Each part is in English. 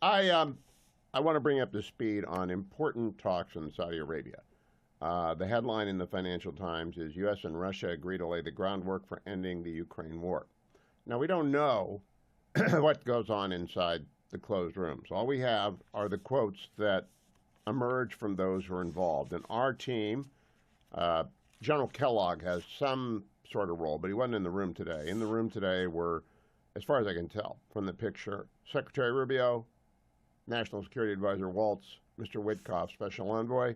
I want to bring up to speed on important talks in Saudi Arabia. The headline in the Financial Times is U.S. and Russia agree to lay the groundwork for ending the Ukraine war. Now, we don't know what goes on inside the closed rooms. All we have are the quotes that emerge from those who are involved. And our team, General Kellogg has some sort of role, but he wasn't in the room today. In the room today were, as far as I can tell from the picture, Secretary Rubio, National Security Advisor Waltz, Mr. Witkoff, Special Envoy,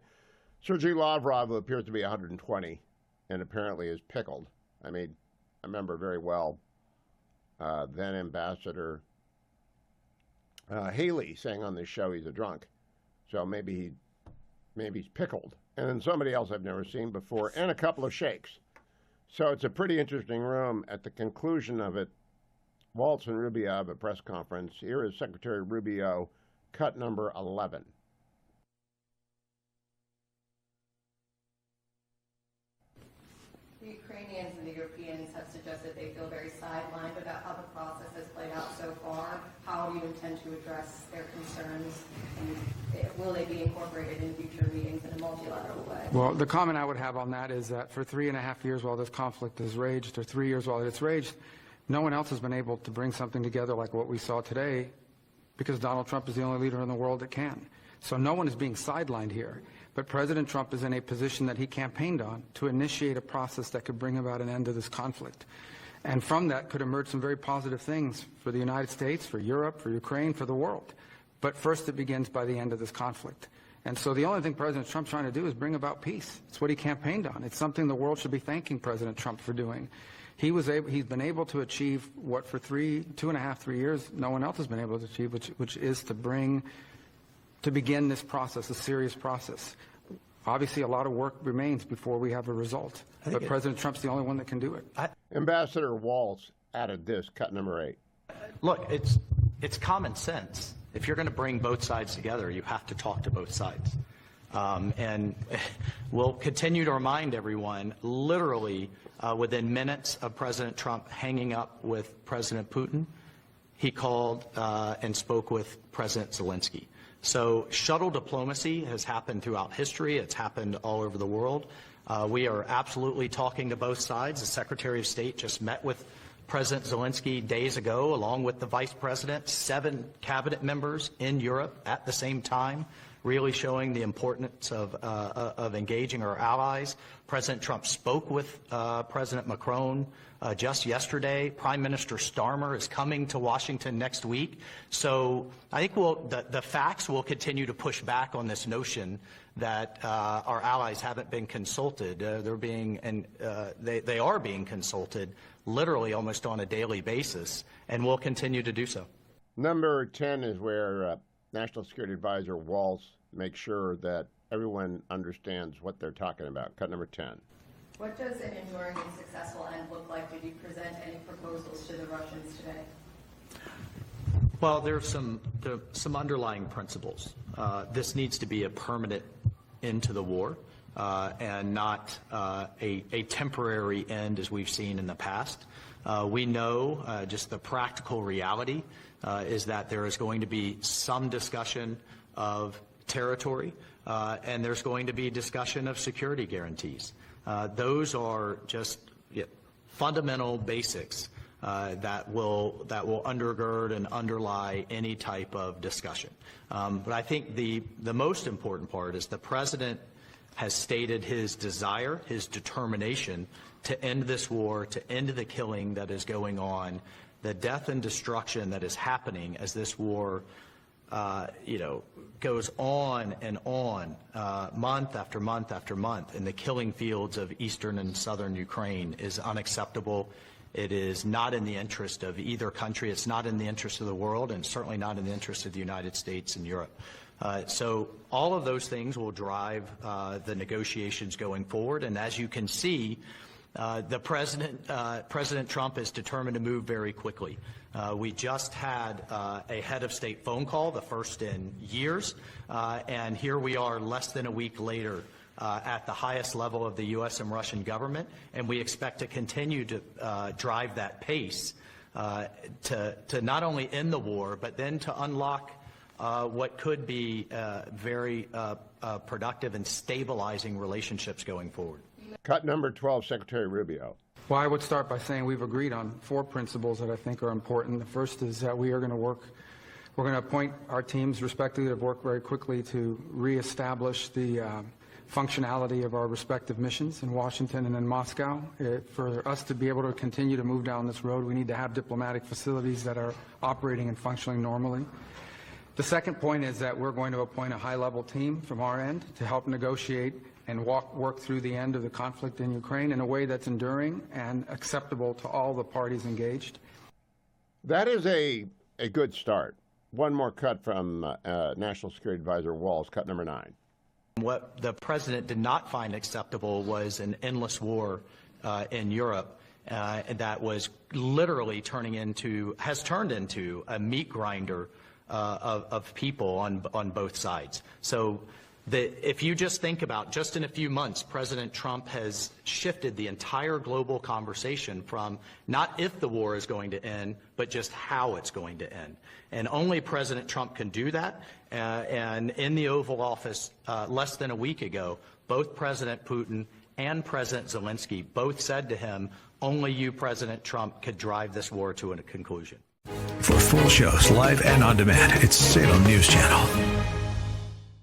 Sergei Lavrov, who appears to be 120 and apparently is pickled. I mean, I remember very well then Ambassador Haley saying on this show he's a drunk. So maybe he's pickled. And then somebody else I've never seen before, and a couple of sheikhs. So it's a pretty interesting room. At the conclusion of it, Waltz and Rubio have a press conference. Here is Secretary Rubio, cut number 11. The Ukrainians and the Europeans have suggested they feel very sidelined about how the process has played out so far. How do you intend to address their concerns, and will they be incorporated in future meetings in a multilateral way? Well, the comment I would have on that is that for 3.5 years while this conflict has raged, or 3 years while it's raged, no one else has been able to bring something together like what we saw today, because Donald Trump is the only leader in the world that can. So no one is being sidelined here. But President Trump is in a position that he campaigned on to initiate a process that could bring about an end to this conflict. And from that could emerge some very positive things for the United States, for Europe, for Ukraine, for the world. But first it begins by the end of this conflict. And so the only thing President Trump's trying to do is bring about peace. It's what he campaigned on. It's something the world should be thanking President Trump for doing. He's been able to achieve what for 2.5, 3 years no one else has been able to achieve, which is to begin this process, a serious process. Obviously, a lot of work remains before we have a result, but President Trump's the only one that can do it. Ambassador Waltz added this, cut number 8. Look, it's common sense. If you're going to bring both sides together, you have to talk to both sides. And we'll continue to remind everyone, literally within minutes of President Trump hanging up with President Putin, he called and spoke with President Zelensky. So shuttle diplomacy has happened throughout history. It's happened all over the world. We are absolutely talking to both sides. The Secretary of State just met with President Zelensky days ago, along with the Vice President, 7 cabinet members in Europe at the same time, really showing the importance of engaging our allies. President Trump spoke with President Macron just yesterday. Prime Minister Starmer is coming to Washington next week. So I think the facts will continue to push back on this notion that our allies haven't been consulted. They are being consulted literally almost on a daily basis, and will continue to do so. Number 10 is where National Security Advisor Waltz makes sure that everyone understands what they're talking about. Cut number 10. What does an enduring and successful end look like? Did you present any proposals to the Russians today? Well, there's some underlying principles. This needs to be a permanent end to the war, and not a temporary end as we've seen in the past. We know just the practical reality is that there is going to be some discussion of territory, and there's going to be discussion of security guarantees. Those are just fundamental basics that will undergird and underlie any type of discussion. But I think the most important part is the President has stated his desire, his determination to end this war, to end the killing that is going on, the death and destruction that is happening as this war goes on and on, month after month after month, in the killing fields of eastern and southern Ukraine is unacceptable. It is not in the interest of either country. It's not in the interest of the world, and certainly not in the interest of the United States and Europe. So all of those things will drive the negotiations going forward. And as you can see, President Trump is determined to move very quickly. We just had a head of state phone call, the first in years, and here we are less than a week later at the highest level of the U.S. and Russian government, and we expect to continue to drive that pace to not only end the war, but then to unlock what could be very productive and stabilizing relationships going forward. Cut number 12, Secretary Rubio. Well, I would start by saying we've agreed on 4 principles that I think are important. The first is that we're going to appoint our teams respectively to work very quickly to reestablish the functionality of our respective missions in Washington and in Moscow. For us to be able to continue to move down this road, we need to have diplomatic facilities that are operating and functioning normally. The second point is that we're going to appoint a high-level team from our end to help negotiate and work through the end of the conflict in Ukraine in a way that's enduring and acceptable to all the parties engaged. That is a good start. One more cut from National Security Advisor Walls, cut number 9. What the president did not find acceptable was an endless war in Europe that was literally has turned into a meat grinder of people on both sides. So if you just think about, just in a few months, President Trump has shifted the entire global conversation from not if the war is going to end, but just how it's going to end. And only President Trump can do that. And in the Oval Office less than a week ago, both President Putin and President Zelensky both said to him, only you, President Trump, could drive this war to a conclusion. For full shows, live and on demand, it's Salem News Channel.